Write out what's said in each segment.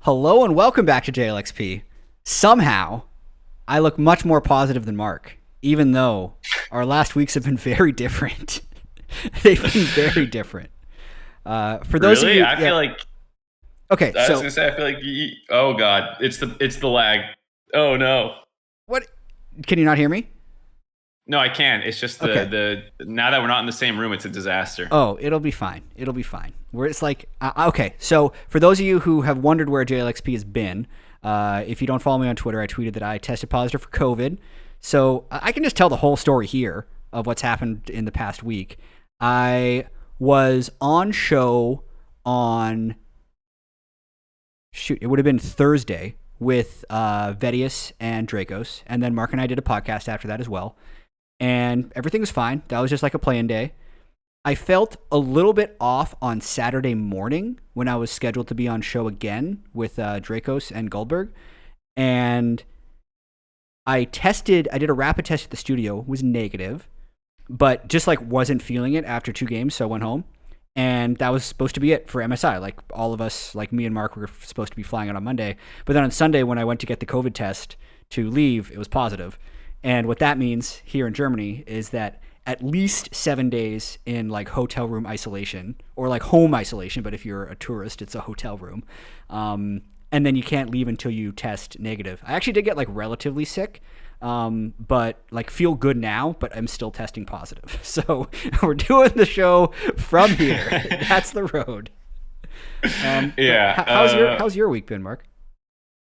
Hello and welcome back to JLXP. Somehow, I look much more positive than Mark, even though our last weeks have been very different. They've been very different. For those of Really? you, I yeah, feel like okay. I was So gonna say I feel like oh god, it's the lag. Oh no. what? Can you not hear me? No, I can't. It's just Okay. the now that we're not in the same room, it's a disaster. Oh, it'll be fine. It'll be fine. Where it's like, okay. So for those of you who have wondered where JLXP has been, if you don't follow me on Twitter, I tweeted that I tested positive for COVID. So I can just tell the whole story here of what's happened in the past week. I was on show on shoot, it would have been Thursday with Vedius and Dracos, and then Mark and I did a podcast after that as well, and everything was fine. That was just like a play-in day. I felt a little bit off on Saturday morning when I was scheduled to be on show again with Dracos and Goldberg, and I did a rapid test at the studio, was negative, but just like wasn't feeling it after 2 games, so I went home. And that was supposed to be it for MSI. Like all of us, like me and Mark, were supposed to be flying out on Monday. But then on Sunday, when I went to get the COVID test to leave, it was positive. And what that means here in Germany is that at least 7 days in like hotel room isolation or like home isolation. But if you're a tourist, it's a hotel room. And then you can't leave until you test negative. I actually did get like relatively sick, but like feel good now, but I'm still testing positive. So we're doing the show from here. That's the road. Yeah. How's your week been, Mark?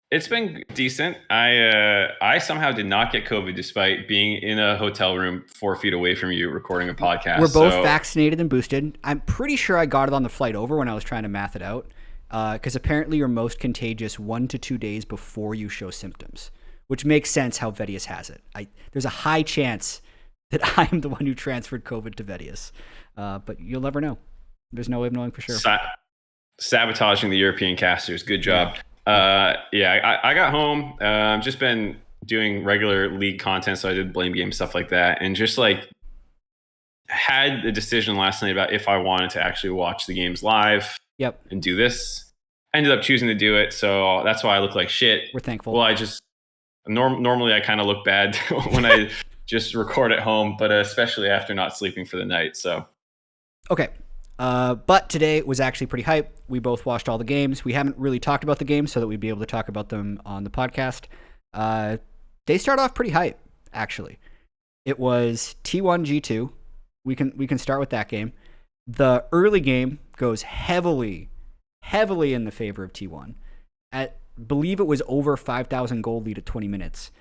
It's been decent. I somehow did not get COVID despite being in a hotel room 4 feet away from you recording a podcast. We're both So vaccinated and boosted. I'm pretty sure I got it on the flight over when I was trying to math it out. Because apparently you're most contagious 1 to 2 days before you show symptoms, which makes sense how Vedius has it. There's a high chance that I'm the one who transferred COVID to Vedius, but you'll never know. There's no way of knowing for sure. sabotaging the European casters. Good job. I got home. Just been doing regular league content, so I did blame game stuff like that, and just like had a decision last night about if I wanted to actually watch the games live Yep, and do this. I ended up choosing to do it, so that's why I look like shit. we're thankful. Well, I just normally I kind of look bad when I just record at home, but especially after not sleeping for the night. So Okay. But today was actually pretty hype. We both watched all the games. We haven't really talked about the games so that we'd be able to talk about them on the podcast. They start off pretty hype, actually. It was T1 G2. We can start with that game. The early game goes heavily in the favor of T1. At believe it was over 5,000 gold lead at 20 minutes.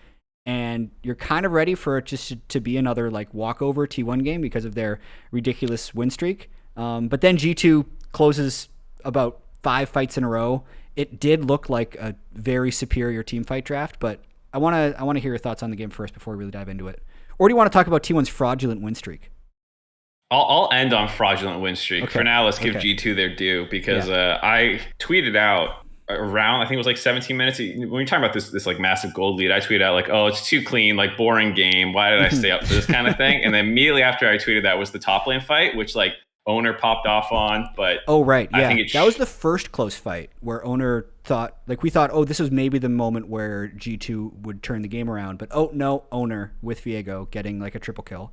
And you're kind of ready for it just to be another like walkover T1 game because of their ridiculous win streak. But then G2 closes about 5 fights in a row. It did look like a very superior team fight draft, but I want to hear your thoughts on the game first before we really dive into it. Or do you want to talk about T1's fraudulent win streak? I'll end on fraudulent win streak. Okay. For now, let's give Okay. G2 their due because I tweeted out around, I think it was like 17 minutes. When you're talking about this like massive gold lead, I tweeted out like, oh, it's too clean, like boring game. Why did I stay up for this kind of thing? And then immediately after I tweeted that was the top lane fight, which like owner popped off on. But Oh, right. I Yeah. think That was the first close fight where owner thought, like, we thought, oh, this was maybe the moment where G2 would turn the game around. But, oh, no, owner with Viego getting like a triple kill.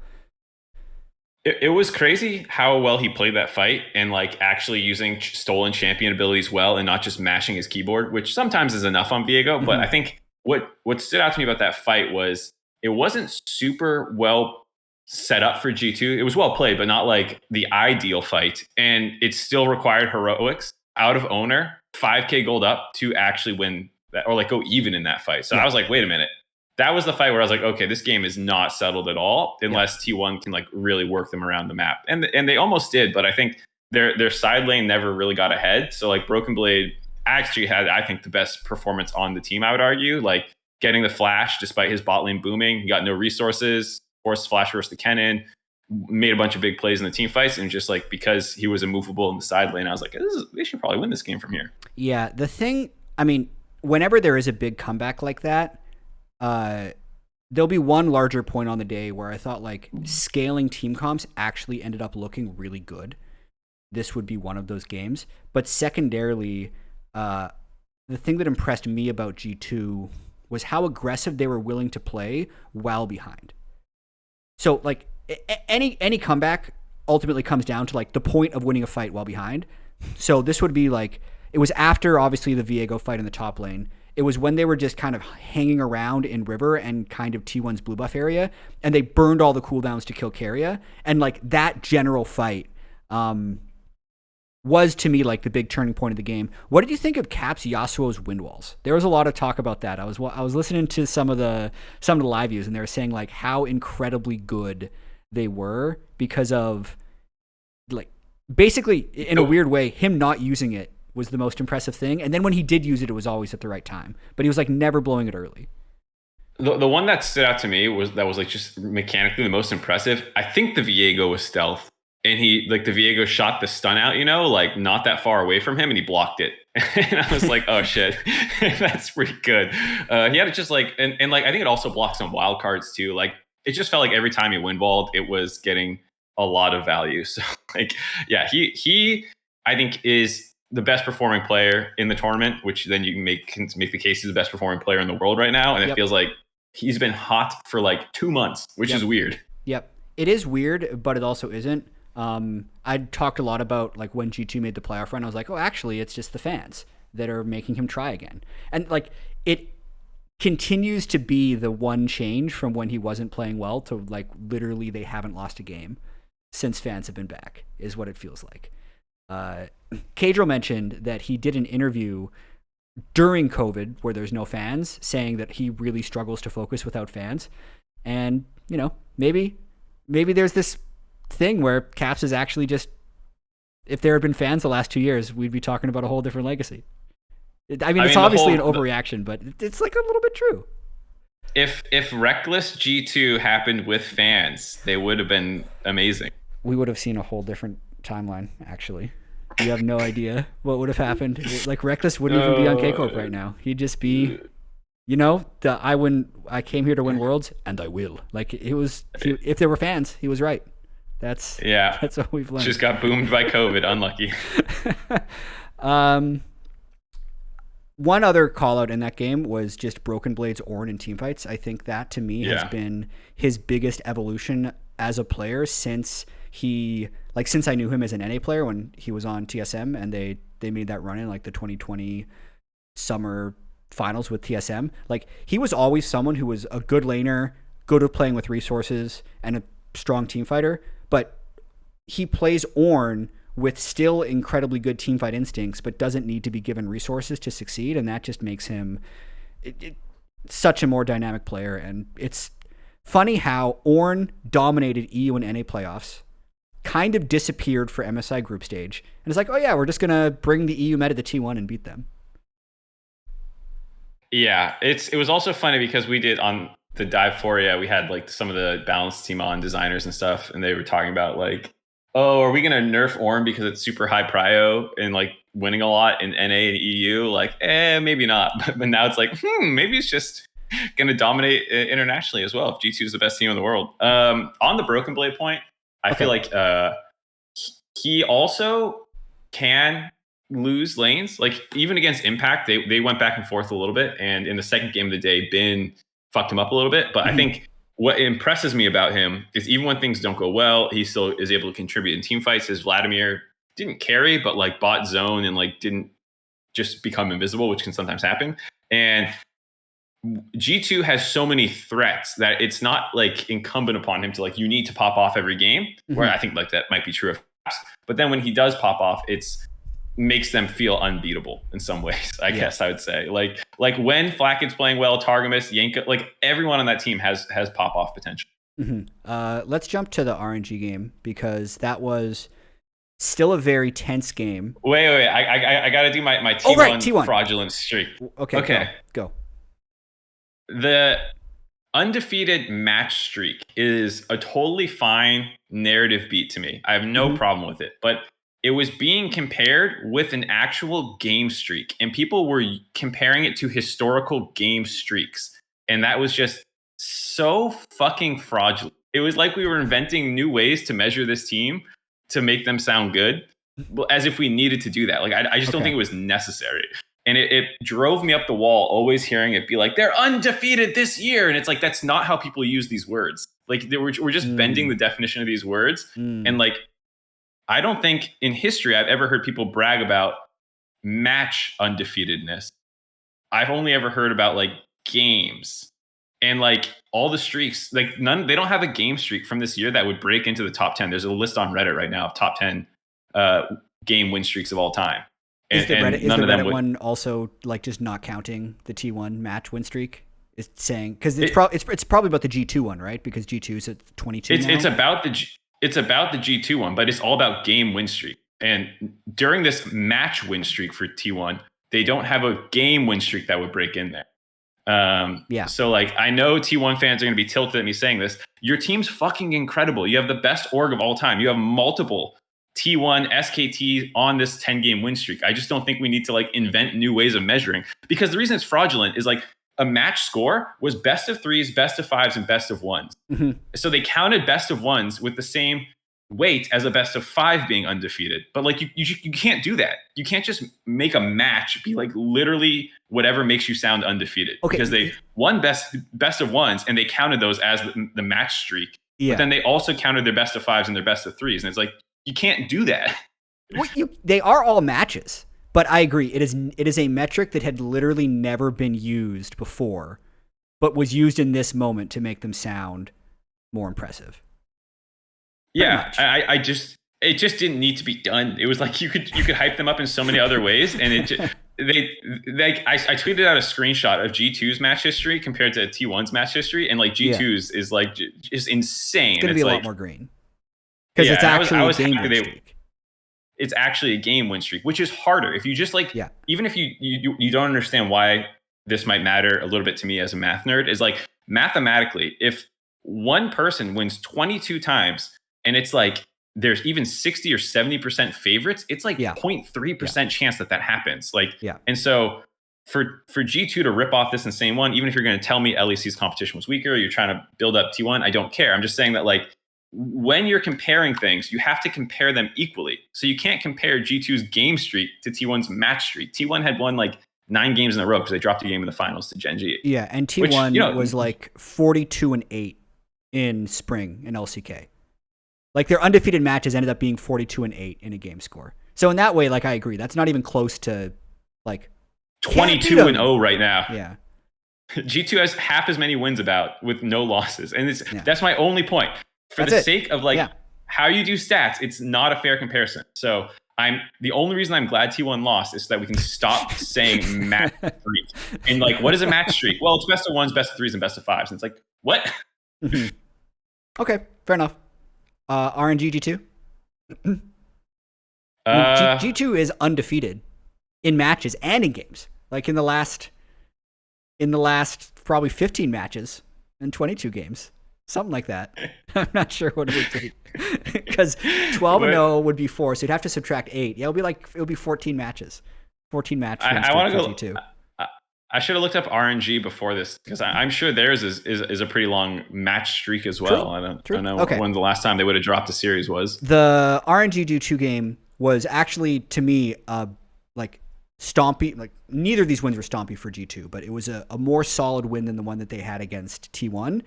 it was crazy how well he played that fight and like actually using stolen champion abilities well and not just mashing his keyboard, which sometimes is enough on Viego. But I think what stood out to me about that fight was it wasn't super well set up for G2. It was well played, but not like the ideal fight. And it still required heroics out of owner, 5K gold up to actually win that or like go even in that fight. So I was like, wait a minute. That was the fight where I was like, okay, this game is not settled at all unless T1 can like really work them around the map. And they almost did, but I think their side lane never really got ahead. So like Broken Blade actually had, I think, the best performance on the team, I would argue. Like getting the flash despite his bot lane booming. He got no resources, forced flash versus the Kennen, made a bunch of big plays in the team fights. And just like because he was immovable in the side lane, I was like, they should probably win this game from here. Yeah. The thing, I mean, whenever there is a big comeback like that, there'll be one larger point on the day where I thought like scaling team comps actually ended up looking really good. This would be one of those games. But secondarily, the thing that impressed me about G2 was how aggressive they were willing to play while behind. So like any comeback ultimately comes down to like the point of winning a fight while behind. So this would be like, it was after obviously the Viego fight in the top lane. It was when they were just kind of hanging around in River and kind of T1's blue buff area, and they burned all the cooldowns to kill Keria. And like that general fight was to me like the big turning point of the game. What did you think of Caps Yasuo's wind walls? There was a lot of talk about that. I was listening to some of the live views, and they were saying like how incredibly good they were because of like basically in a weird way him not using it was the most impressive thing, and then when he did use it, it was always at the right time, but he was like never blowing it early. The one that stood out to me was like just mechanically the most impressive. I think the Viego was stealth, and he like the Viego shot the stun out, like not that far away from him, and he blocked it. And I was like, oh shit, that's pretty good. He had it just like, and like I think it also blocked some wild cards too. Like it just felt like every time he windwalled, it was getting a lot of value. So like, yeah, he I think is the best performing player in the tournament, which then you can make the case he's the best performing player in the world right now. And it feels like he's been hot for like 2 months, which is weird. Yep. It is weird, but it also isn't. I talked a lot about like when G2 made the playoff run, I was like, oh, actually it's just the fans that are making him try again. And like it continues to be the one change from when he wasn't playing well to like literally they haven't lost a game since fans have been back is what it feels like. Kadril mentioned that he did an interview during COVID where there's no fans, saying that he really struggles to focus without fans. And, maybe there's this thing where Caps is actually just, if there had been fans the last 2 years, we'd be talking about a whole different legacy. It's obviously an overreaction, but it's like a little bit true. If Reckless G2 happened with fans, they would have been amazing. We would have seen a whole different timeline, actually. You have no idea what would have happened. Like Reckless wouldn't even be on K-Corp right now. He'd just be, I came here to win worlds, and I will. Like if there were fans, he was right. That's what we've learned. Just got boomed by COVID. Unlucky. One other call out in that game was just Broken Blade's Ornn in teamfights. I think that to me has been his biggest evolution as a player since I knew him as an NA player when he was on TSM and they made that run in like the 2020 summer finals with TSM. Like he was always someone who was a good laner, good at playing with resources, and a strong team fighter, but he plays Ornn with still incredibly good teamfight instincts, but doesn't need to be given resources to succeed, and that just makes him such a more dynamic player. And it's funny how Ornn dominated EU and NA playoffs, kind of disappeared for MSI group stage, and it's like, oh yeah, we're just gonna bring the EU meta to T1 and beat them. Yeah, it was also funny because we did on the Dive 4, we had like some of the balanced team on designers and stuff, and they were talking about like, oh, are we gonna nerf Ornn because it's super high prio and like winning a lot in NA and EU? Like, maybe not. But now it's like, maybe it's just gonna dominate internationally as well if G2 is the best team in the world. On the Broken Blade point, I feel like he also can lose lanes. Like even against Impact, they went back and forth a little bit, and in the second game of the day, Bin fucked him up a little bit. But I think what impresses me about him is even when things don't go well, he still is able to contribute in team fights. His Vladimir didn't carry, but like bought zone and like didn't just become invisible, which can sometimes happen. And G2 has so many threats that it's not like incumbent upon him to like, you need to pop off every game, where I think like that might be true of Caps. But then when he does pop off, it's makes them feel unbeatable in some ways, I guess I would say. Like when Flackett's playing well, Targamas, Yanka, like everyone on that team has pop off potential. Let's jump to the RNG game because that was still a very tense game. Wait. I got to do my T1 fraudulent streak. Okay. Go. The undefeated match streak is a totally fine narrative beat to me. I have no problem with it, but it was being compared with an actual game streak, and people were comparing it to historical game streaks. And that was just so fucking fraudulent. It was like we were inventing new ways to measure this team to make them sound good, as if we needed to do that. Like, I just don't think it was necessary. And it drove me up the wall, always hearing it be like, they're undefeated this year. And it's like, that's not how people use these words. Like we're just bending the definition of these words. And like, I don't think in history I've ever heard people brag about match undefeatedness. I've only ever heard about like games and like all the streaks, like they don't have a game streak from this year that would break into the top 10. There's a list on Reddit right now of top 10 game win streaks of all time. Is the Reddit one also like just not counting the T1 match win streak? It's saying because it's probably about the G2 one, right? Because G2 is at 22. It's about the G2 one, but it's all about game win streak. And during this match win streak for T1, they don't have a game win streak that would break in there. So like I know T1 fans are going to be tilted at me saying this. Your team's fucking incredible. You have the best org of all time. You have multiple T1 SKT on this 10-game win streak. I just don't think we need to like invent new ways of measuring, because the reason it's fraudulent is like a match score was best of 3s, best of 5s, and best of 1s. So they counted best of 1s with the same weight as a best of 5 being undefeated. But like you can't do that. You can't just make a match be like literally whatever makes you sound undefeated. Okay. Because they won best of 1s and they counted those as the match streak. Yeah. But then they also counted their best of 5s and their best of 3s. And it's like, you can't do that. Well, they are all matches, but I agree. It is a metric that had literally never been used before, but was used in this moment to make them sound more impressive. Yeah, it just didn't need to be done. It was like you could hype them up in so many other ways, and I tweeted out a screenshot of G2's match history compared to T1's match history, and like G2's is like just insane. It's gonna be a lot more green. Because it's actually a game win streak. It's actually a game win streak, which is harder. If you just like, even if you don't understand why this might matter a little bit to me as a math nerd, is like mathematically, if one person wins 22 times and it's like there's even 60 or 70% favorites, it's like 0.3% chance that happens. Like, and so for G2 to rip off this insane one, even if you're going to tell me LEC's competition was weaker, you're trying to build up T1, I don't care. I'm just saying that like, when you're comparing things, you have to compare them equally. So you can't compare G2's game streak to T1's match streak. T1 had won like 9 games in a row because they dropped a game in the finals to Gen G. Yeah, and T1 was like 42-8 in spring in LCK. Like their undefeated matches ended up being 42-8 in a game score. So in that way, like I agree, that's not even close to like 22-0 right now. Yeah. G2 has half as many wins with no losses, and that's my only point. For the sake of like how you do stats, it's not a fair comparison. So the only reason I'm glad T1 lost is so that we can stop saying match streak. And like, what is a match streak? Well, it's best of 1s, best of 3s, and best of 5s. And it's like, what? Okay, fair enough. RNG G2? G2 is undefeated in matches and in games. Like in the last probably 15 matches and 22 games. Something like that. I'm not sure what it would take. Because 12-0 would be 4, so you'd have to subtract 8. Yeah, it would be 14 matches. 14 matches. I want to go. I should have looked up RNG before this, because I'm sure theirs is a pretty long match streak as well. I don't know when the last time they would have dropped a series was. The RNG G2 game was actually, to me, like stompy. Like neither of these wins were stompy for G2, but it was a more solid win than the one that they had against T1.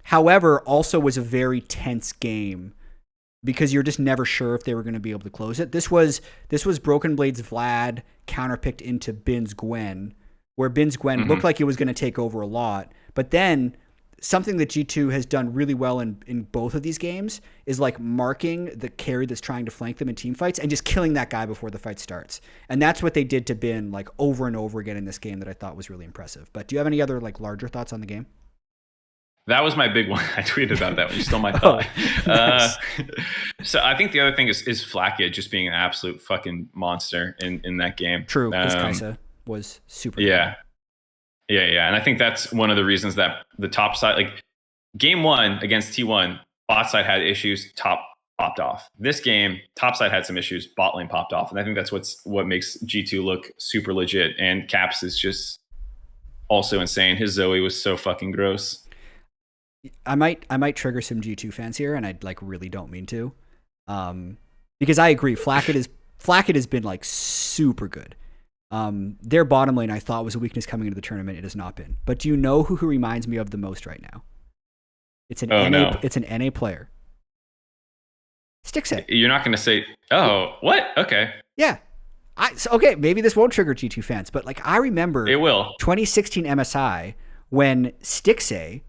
However, also was a very tense game because you're just never sure if they were going to be able to close it. This was Broken Blade's Vlad counterpicked into Bin's Gwen, where Bin's Gwen looked like it was going to take over a lot. But then something that G2 has done really well in both of these games is like marking the carry that's trying to flank them in team fights and just killing that guy before the fight starts. And that's what they did to Bin like over and over again in this game that I thought was really impressive. But do you have any other like larger thoughts on the game? That was my big one. I tweeted about that one. You stole my thought. Nice. So I think the other thing is Flackia just being an absolute fucking monster in that game. True, because Kaisa was super good. Yeah. And I think that's one of the reasons that the top side, like game 1 against T1, bot side had issues, top popped off. This game, top side had some issues, bot lane popped off. And I think that's what makes G2 look super legit. And Caps is just also insane. His Zoe was so fucking gross. I might trigger some G2 fans here, and I like really don't mean to, because I agree. Flackia Flackett has been like super good. Their bottom lane I thought was a weakness coming into the tournament. It has not been. But do you know who reminds me of the most right now? It's an It's an NA player. Stixay. You're not going to say, oh, what? Okay. Yeah. Okay, maybe this won't trigger G2 fans, but like I remember it will. 2016 MSI when Stixay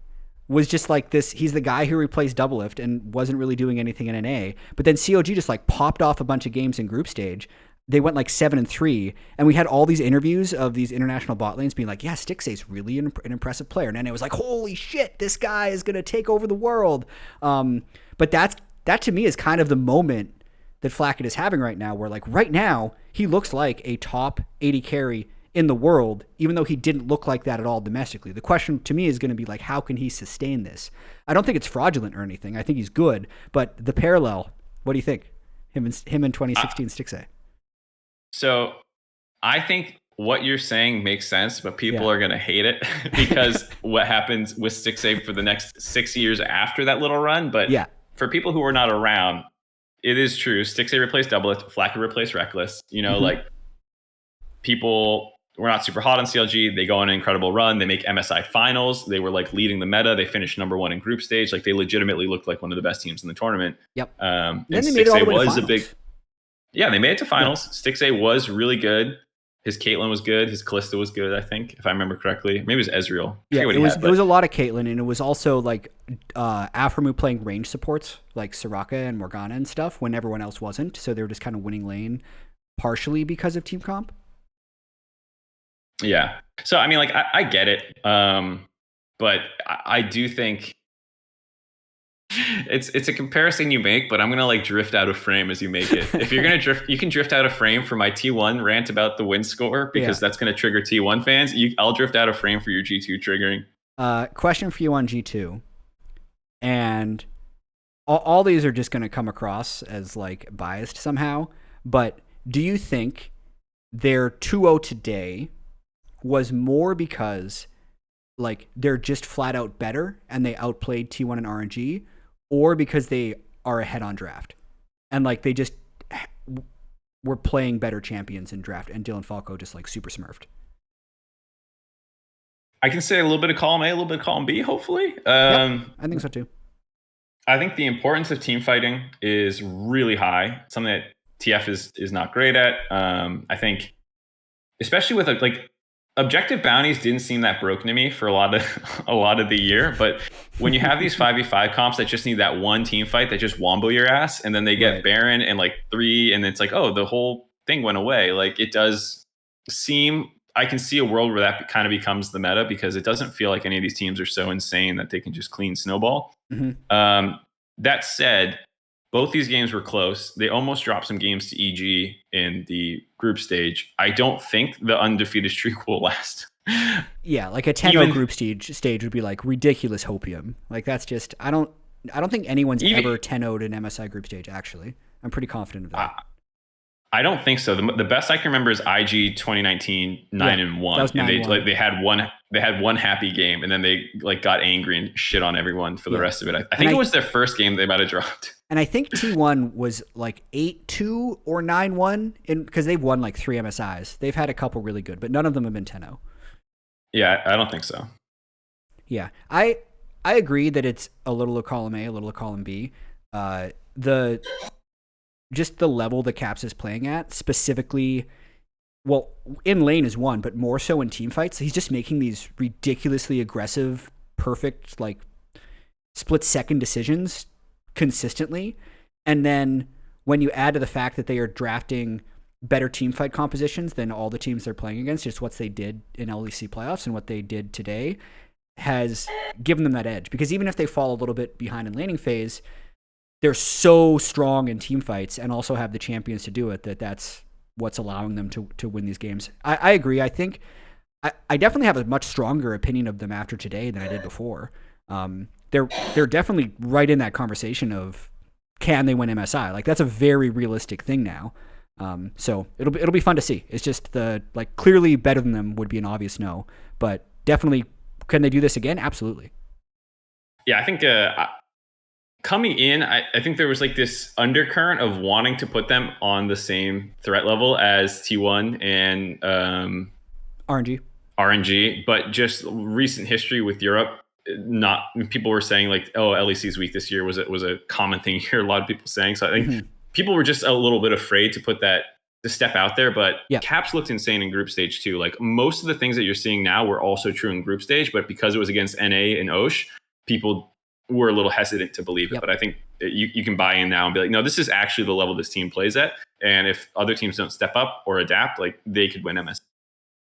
was just like this. He's the guy who replaced Doublelift and wasn't really doing anything in NA. But then COG just like popped off a bunch of games in group stage. They went like 7-3, and we had all these interviews of these international bot lanes being like, yeah, Stixay's really an impressive player. And NA was like, holy shit, this guy is going to take over the world. But that to me is kind of the moment that Flackett is having right now, where like right now he looks like a top 80 carry in the world, even though he didn't look like that at all domestically. The question to me is going to be like, how can he sustain this? I don't think it's fraudulent or anything. I think he's good, but the parallel, what do you think? Him in 2016 Stixay. So I think what you're saying makes sense, but people are going to hate it because what happens with Stixay for the next 6 years after that little run. But for people who are not around, it is true. Stixay replaced Doublelift, Flackett replaced Reckless. You know, like people were not super hot on CLG. They go on an incredible run. They make MSI finals. They were like leading the meta. They finished number 1 in group stage. Like they legitimately looked like one of the best teams in the tournament. Yep. And then they made it all the way to finals. They made it to finals. Stixay was really good. His Caitlyn was good. His Kalista was good, I think, if I remember correctly. Maybe it was Ezreal. Yeah, it was a lot of Caitlyn, and it was also like Aframu playing range supports like Soraka and Morgana and stuff when everyone else wasn't. So they were just kind of winning lane partially because of team comp. Yeah. So, I mean, like, I get it. But I do think it's a comparison you make, but I'm gonna like drift out of frame as you make it. If you're gonna drift, you can drift out of frame for my T1 rant about the win score because that's gonna trigger T1 fans. I'll drift out of frame for your G2 triggering. Question for you on G2, and all these are just gonna come across as like biased somehow. But do you think their 2-0 today was more because like they're just flat out better and they outplayed T1 and RNG, or because they are ahead on draft and like they just were playing better champions in draft and Dylan Falco just like super smurfed? I can say a little bit of column A, a little bit of column B, hopefully. I think so too. I think the importance of team fighting is really high. Something that TF is not great at. I think, especially with like objective bounties didn't seem that broken to me for a lot of the year, but when you have these 5v5 comps that just need that one team fight that just wombo your ass, and then they get Baron and like 3, and it's like, oh, the whole thing went away. Like it does seem, I can see a world where that kind of becomes the meta because it doesn't feel like any of these teams are so insane that they can just clean snowball. That said, both these games were close. They almost dropped some games to EG in the group stage. I don't think the undefeated streak will last. Yeah, like a 10-0 group stage would be like ridiculous hopium. Like that's just I don't think anyone's ever 10-0'd an MSI group stage. Actually, I'm pretty confident of that. I don't think so. The best I can remember is IG 2019 9-1, and they had one happy game, and then they like got angry and shit on everyone for the rest of it. I think it was their first game they might have dropped. And I think T1 was like 8-2 or 9-1 because they've won like 3 MSIs. They've had a couple really good, but none of them have been 10-0. Yeah, I don't think so. Yeah, I agree that it's a little of column A, a little of column B. Just the level the Caps is playing at, specifically, well, in lane is one, but more so in team fights. He's just making these ridiculously aggressive, perfect, like split-second decisions consistently. And then when you add to the fact that they are drafting better team fight compositions than all the teams they're playing against, just what they did in LEC playoffs and what they did today has given them that edge. Because even if they fall a little bit behind in laning phase, they're so strong in team fights and also have the champions to do it that's what's allowing them to win these games. I agree. I think I definitely have a much stronger opinion of them after today than I did before. They're definitely right in that conversation of can they win MSI? Like that's a very realistic thing now. So it'll be fun to see. It's just clearly better than them would be an obvious no, but definitely can they do this again? Absolutely. Yeah, I think coming in, I think there was like this undercurrent of wanting to put them on the same threat level as T1 and RNG. RNG, but just recent history with Europe. Not people were saying like, oh, LEC's weak this year was a common thing here. A lot of people saying. So I think people were just a little bit afraid to put that to step out there. But Yeah. Caps looked insane in group stage too. Like most of the things that you're seeing now were also true in group stage, but because it was against NA and Osh, people were a little hesitant to believe it. Yep. But I think you can buy in now and be like, no, this is actually the level this team plays at. And if other teams don't step up or adapt, like they could win MS.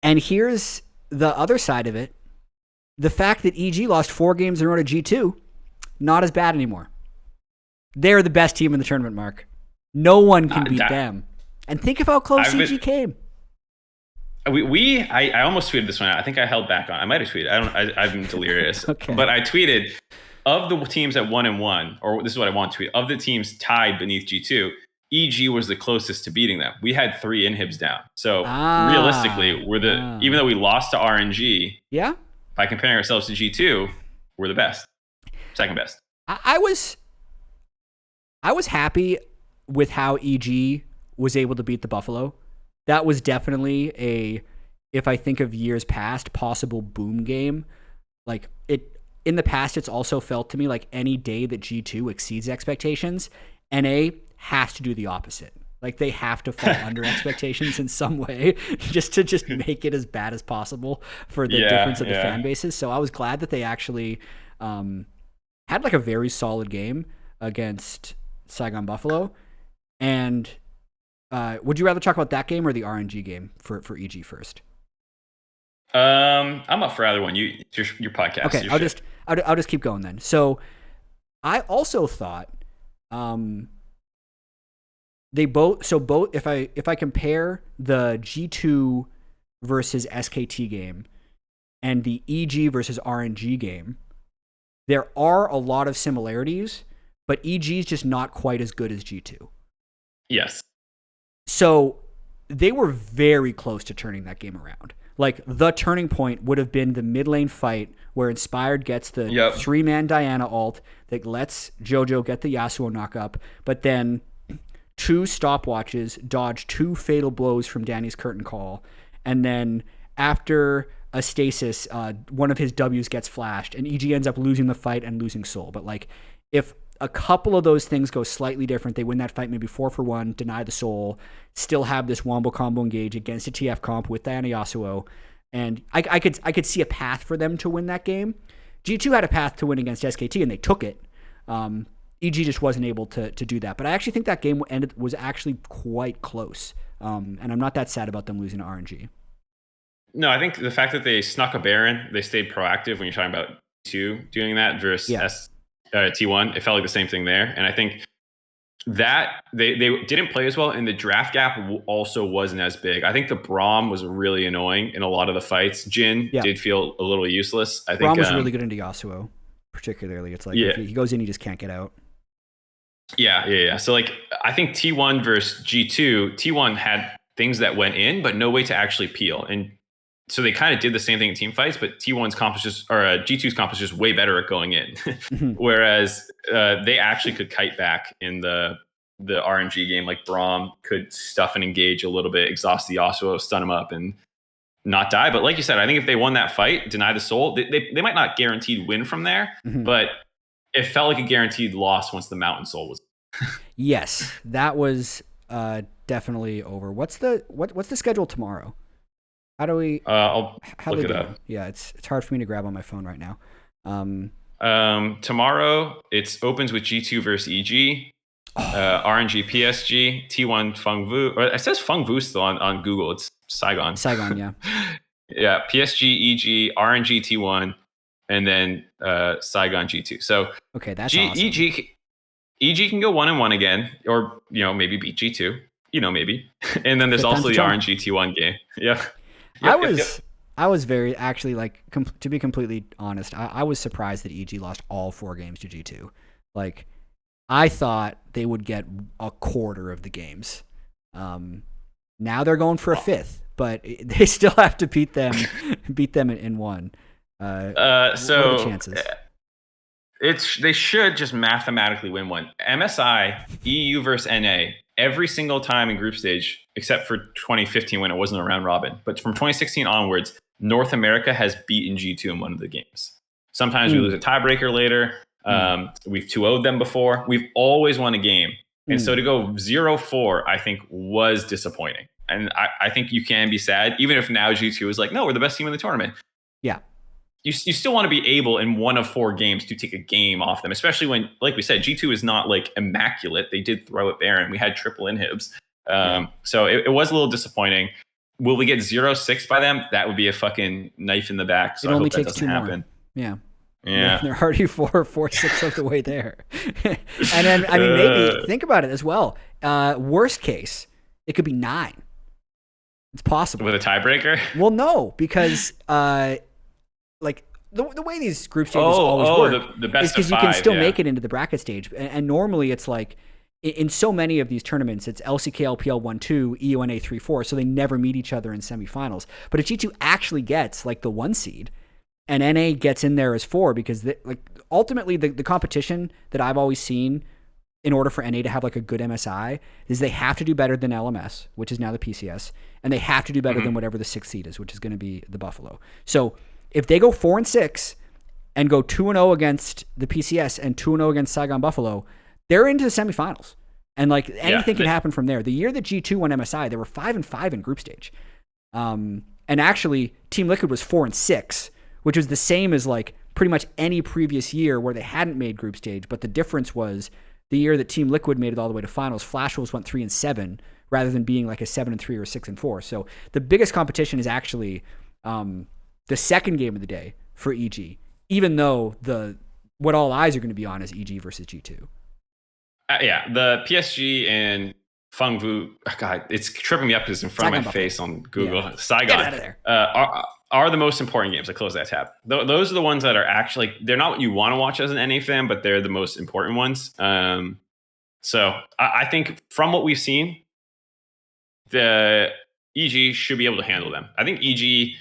And here's the other side of it. The fact that EG lost 4 games in a row to G2, not as bad anymore. They're the best team in the tournament, Mark. No one can beat them. And think of how close EG came. I almost tweeted this one out. I think I held back on. I might have tweeted. I've been delirious. Okay. But I tweeted, of the teams at 1-1, or this is what I want to tweet, of the teams tied beneath G2, EG was the closest to beating them. We had 3 inhibs down. So realistically, even though we lost to RNG, yeah, by comparing ourselves to G2, we're the best. Second best. I was happy with how EG was able to beat the Buffalo. That was definitely if I think of years past, possible boom game. Like in the past, it's also felt to me like any day that G2 exceeds expectations, NA has to do the opposite. Like they have to fall under expectations in some way just to make it as bad as possible for the difference of the fan bases. So I was glad that they actually had like a very solid game against Saigon Buffalo. And would you rather talk about that game or the RNG game for EG first? I'm up for either one. Your podcast. Okay, I'll just keep going then. So I also thought they both if I compare the G2 versus SKT game and the EG versus RNG game, there are a lot of similarities, but EG is just not quite as good as G2. Yes. So they were very close to turning that game around. Like the turning point would have been the mid lane fight where Inspired gets the 3-man Diana ult that lets JoJo get the Yasuo knock-up, but then 2 stopwatches dodge 2 fatal blows from Danny's curtain call, and then after a stasis, one of his W's gets flashed, and EG ends up losing the fight and losing soul. But like, if a couple of those things go slightly different, they win that fight maybe 4-for-1, deny the soul, still have this wombo combo engage against a TF comp with Diana Yasuo, and I could see a path for them to win that game. G2 had a path to win against SKT, and they took it. EG just wasn't able to do that. But I actually think that game was actually quite close. And I'm not that sad about them losing to RNG. No, I think the fact that they snuck a Baron, they stayed proactive when you're talking about T2 doing that versus T1. It felt like the same thing there. And I think that they didn't play as well, and the draft gap also wasn't as big. I think the Braum was really annoying in a lot of the fights. Jhin did feel a little useless. I think Braum was really good into Yasuo, particularly. It's like if he goes in, he just can't get out. Yeah. So like, I think T1 versus G2, T1 had things that went in, but no way to actually peel. And so they kind of did the same thing in team fights, but T1's comp was just, or G2's comp was just way better at going in. Whereas they actually could kite back in the RNG game. Like Braum could stuff and engage a little bit, exhaust the Yasuo, stun him up and not die. But like you said, I think if they won that fight, deny the soul, they might not guaranteed win from there, but it felt like a guaranteed loss once the Mountain Soul was. Yes, that was definitely over. What's the schedule tomorrow? How do we? I'll look it up. Yeah, it's hard for me to grab on my phone right now. Tomorrow it opens with G2 versus EG, RNG PSG, T1 Fengvu. Or it says Fengvu still on Google. It's Saigon. Saigon, yeah. Yeah, PSG, EG, RNG, T1, and then Saigon G2. So okay, that's awesome. EG can go 1-1 again, or maybe beat G2. Maybe. And then there's also the RNG T1 game. Yeah. I was very actually like to be completely honest. I was surprised that EG lost all 4 games to G2. Like I thought they would get a quarter of the games. Now they're going for a 5th, but they still have to beat them in one. What are the chances? they should just mathematically win one. MSI, EU versus NA, every single time in group stage, except for 2015 when it wasn't a round robin. But from 2016 onwards, North America has beaten G2 in one of the games. Sometimes we lose a tiebreaker later. We've 2-0'd them before. We've always won a game. And so to go 0-4, I think was disappointing. And I think you can be sad, even if now G2 is like, no, we're the best team in the tournament. Yeah. You still want to be able in one of 4 games to take a game off them, especially when, like we said, G2 is not like immaculate. They did throw at Baron. We had triple inhibs. So it was a little disappointing. Will we get 0-6 by them? That would be a fucking knife in the back. So it I only hope that takes doesn't 2 happen. more. Yeah. They're already 4-6 of the way there. And then, I mean, maybe think about it as well. Worst case, it could be 9. It's possible. With a tiebreaker? Well, no, because like the way these group stages always work the best is because of you 5, can still make it into the bracket stage. And normally it's like, in so many of these tournaments, it's LCK, LPL 1-2, EUNA 3-4, so they never meet each other in semifinals. But if G2 actually gets like the 1 seed, and NA gets in there as 4, because ultimately the competition that I've always seen in order for NA to have like a good MSI is they have to do better than LMS, which is now the PCS, and they have to do better than whatever the 6th seed is, which is going to be the Buffalo. So if they go 4-6 and go 2-0 against the PCS and 2-0 against Saigon Buffalo, they're into the semifinals. And like anything can happen from there. The year that G2 won MSI, they were 5-5 in group stage. And actually, Team Liquid was 4-6, which was the same as like pretty much any previous year where they hadn't made group stage. But the difference was the year that Team Liquid made it all the way to finals, Flash Wolves went 3-7 rather than being like a 7-3 or 6-4. So the biggest competition is actually the second game of the day for EG, even though what all eyes are going to be on is EG versus G2. The PSG and Fengvu, God, it's tripping me up because it's in front of my face on Google. Saigon. Get out of there. Are the most important games. I close that tab. Those are the ones that are actually, they're not what you want to watch as an NA fan, but they're the most important ones. So I think from what we've seen, the EG should be able to handle them. I think EG,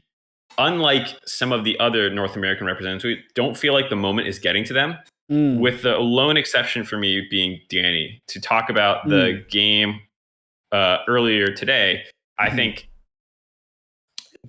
unlike some of the other North American representatives, we don't feel like the moment is getting to them. With the lone exception for me being Danny, to talk about the game earlier today. I think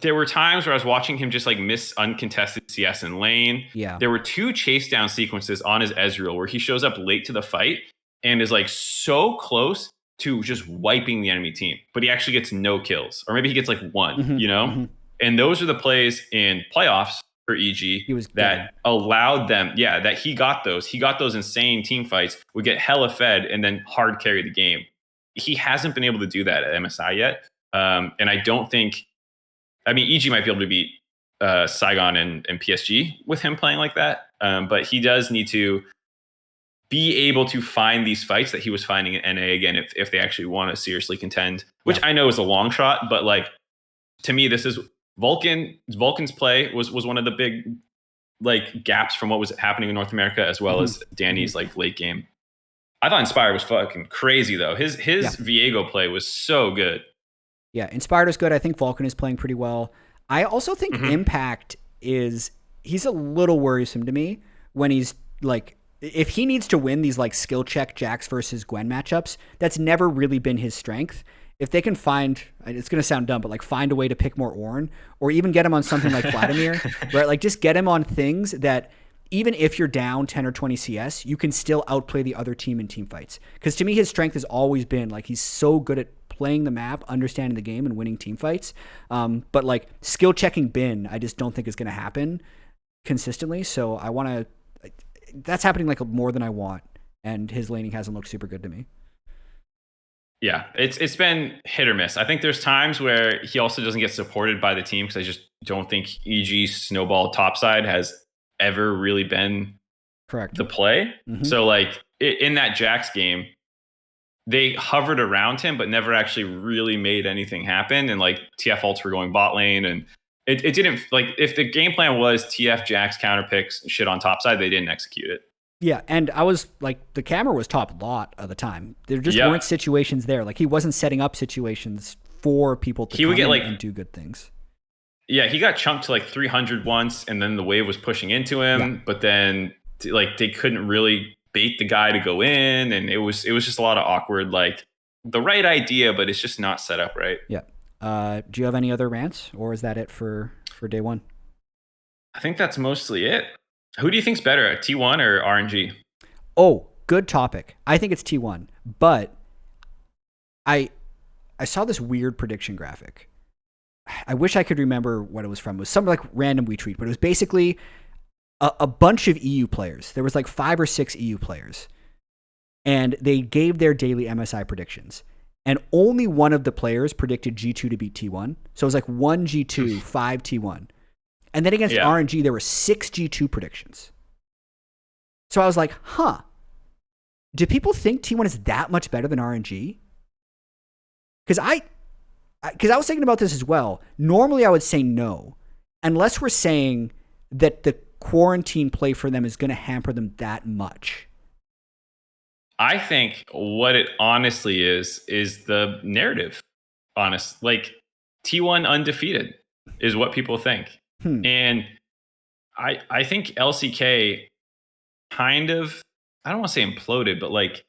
there were times where I was watching him just like miss uncontested CS in lane. Yeah. There were 2 chase down sequences on his Ezreal where he shows up late to the fight and is like so close to just wiping the enemy team, but he actually gets no kills, or maybe he gets like 1, you know? And those are the plays in playoffs for EG that allowed them, that he got those insane team fights, would get hella fed and then hard carry the game. He hasn't been able to do that at MSI yet. And I don't think, EG might be able to beat Saigon and PSG with him playing like that. But he does need to be able to find these fights that he was finding in NA again if they actually want to seriously contend, which I know is a long shot, but like, to me, this is Vulcan's play was one of the big like gaps from what was happening in North America, as well as Danny's like late game. I thought Inspire was fucking crazy though. His Viego play was so good. Yeah, Inspired is good. I think Vulcan is playing pretty well. I also think Impact he's a little worrisome to me when he's like, if he needs to win these like skill check Jax versus Gwen matchups, that's never really been his strength. If they can find, it's going to sound dumb, but like find a way to pick more Ornn, or even get him on something like Vladimir, right? Like just get him on things that even if you're down 10 or 20 CS, you can still outplay the other team in team fights. Because to me, his strength has always been like he's so good at playing the map, understanding the game, and winning team fights. But like skill checking Bin, I just don't think is going to happen consistently. So I want to, that's happening like more than I want. And his laning hasn't looked super good to me. Yeah, it's been hit or miss. I think there's times where he also doesn't get supported by the team because I just don't think EG Snowball topside has ever really been the play. So like in that Jax game, they hovered around him but never actually really made anything happen. And like TF ults were going bot lane, and it didn't, like, if the game plan was TF Jax counter picks shit on topside, they didn't execute it. Yeah, and I was like, the camera was top lot of the time. There just weren't situations there. Like he wasn't setting up situations for people to come in and do good things. Yeah, he got chunked to like 300 once, and then the wave was pushing into him. But then like they couldn't really bait the guy to go in, and it was just a lot of awkward, like the right idea, but it's just not set up right. Yeah. Do you have any other rants, or is that it for day one? I think that's mostly it. Who do you think's better, T1 or RNG? Oh, good topic. I think it's T1, but I saw this weird prediction graphic. I wish I could remember what it was from. It was some like random tweet, but it was basically a bunch of EU players. There was like 5 or 6 EU players, and they gave their daily MSI predictions. And only one of the players predicted G2 to beat T1. So it was like 1 G2, 5 T1. And then against RNG, there were 6 G2 predictions. So I was like, huh. Do people think T1 is that much better than RNG? Because I was thinking about this as well. Normally, I would say no, unless we're saying that the quarantine play for them is going to hamper them that much. I think what it honestly is the narrative. Honest, like T1 undefeated is what people think, and I think LCK kind of, I don't want to say imploded, but like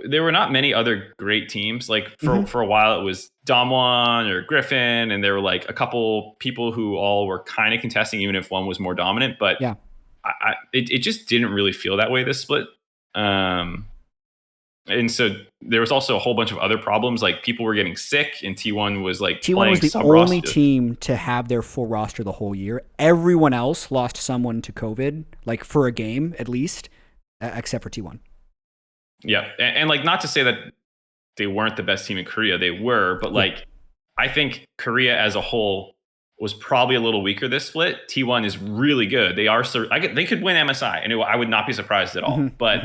there were not many other great teams. Like for a while, it was Damwon or Griffin, and there were like a couple people who all were kind of contesting, even if one was more dominant. But yeah, it just didn't really feel that way this split. And so there was also a whole bunch of other problems. Like people were getting sick, and T1 was like T1 was the only team to have their full roster the whole year. Everyone else lost someone to COVID, like for a game at least, except for T1. Yeah, and like not to say that they weren't the best team in Korea, they were, but like I think Korea as a whole was probably a little weaker this split. T1 is really good. They are they could win MSI, and I would not be surprised at all. But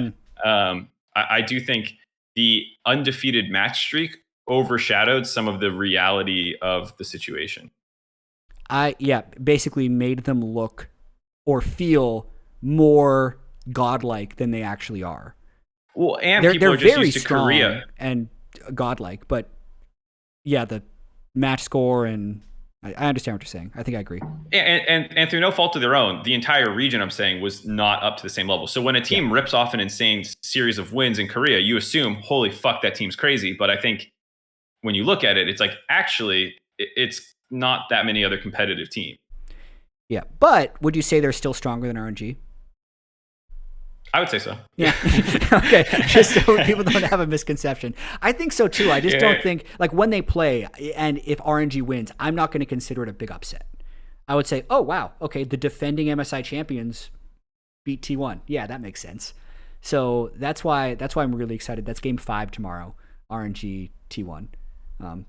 I do think the undefeated match streak overshadowed some of the reality of the situation. Basically made them look or feel more godlike than they actually are. Well, and they're just very used to strong Korea and godlike, but yeah, the match score, and I understand what you're saying. I think I agree. And through no fault of their own, the entire region, I'm saying, was not up to the same level. So when a team rips off an insane series of wins in Korea, you assume, holy fuck, that team's crazy. But I think when you look at it, it's like, actually, it's not that many other competitive teams. Yeah, but would you say they're still stronger than RNG? I would say so. Yeah. Okay. Just so people don't have a misconception. I think so too. I just don't think, like, when they play and if RNG wins, I'm not going to consider it a big upset. I would say, oh, wow. Okay. The defending MSI champions beat T1. Yeah, that makes sense. So that's why I'm really excited. That's game 5 tomorrow, RNG T1.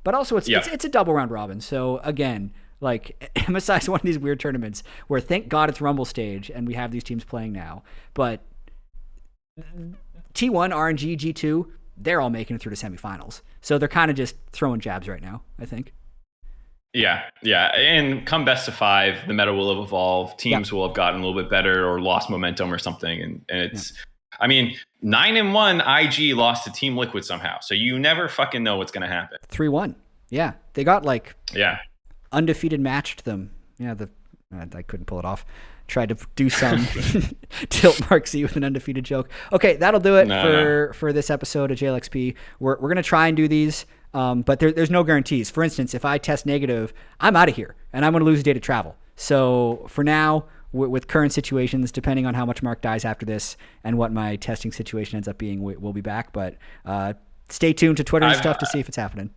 But also it's a double round robin. So again, like MSI is one of these weird tournaments where thank God it's Rumble stage and we have these teams playing now. But T1, RNG, G2, they're all making it through the semifinals. So they're kind of just throwing jabs right now, I think. Yeah. And come best of 5, the meta will have evolved. Teams will have gotten a little bit better or lost momentum or something. And it's, I mean, 9-1 IG lost to Team Liquid somehow. So you never fucking know what's going to happen. 3-1. Yeah. They got undefeated matched them. Yeah. I couldn't pull it off. Tried to do some tilt MarkZ with an undefeated joke. Okay, that'll do it for this episode of JLXP. We're going to try and do these, but there's no guarantees. For instance, if I test negative, I'm out of here, and I'm going to lose a day to travel. So for now, with current situations, depending on how much Mark dies after this and what my testing situation ends up being, we'll be back. But stay tuned to Twitter and stuff to see if it's happening.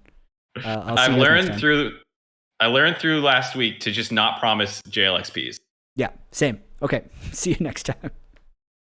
I learned through last week to just not promise JLXPs. Yeah, same. Okay, see you next time.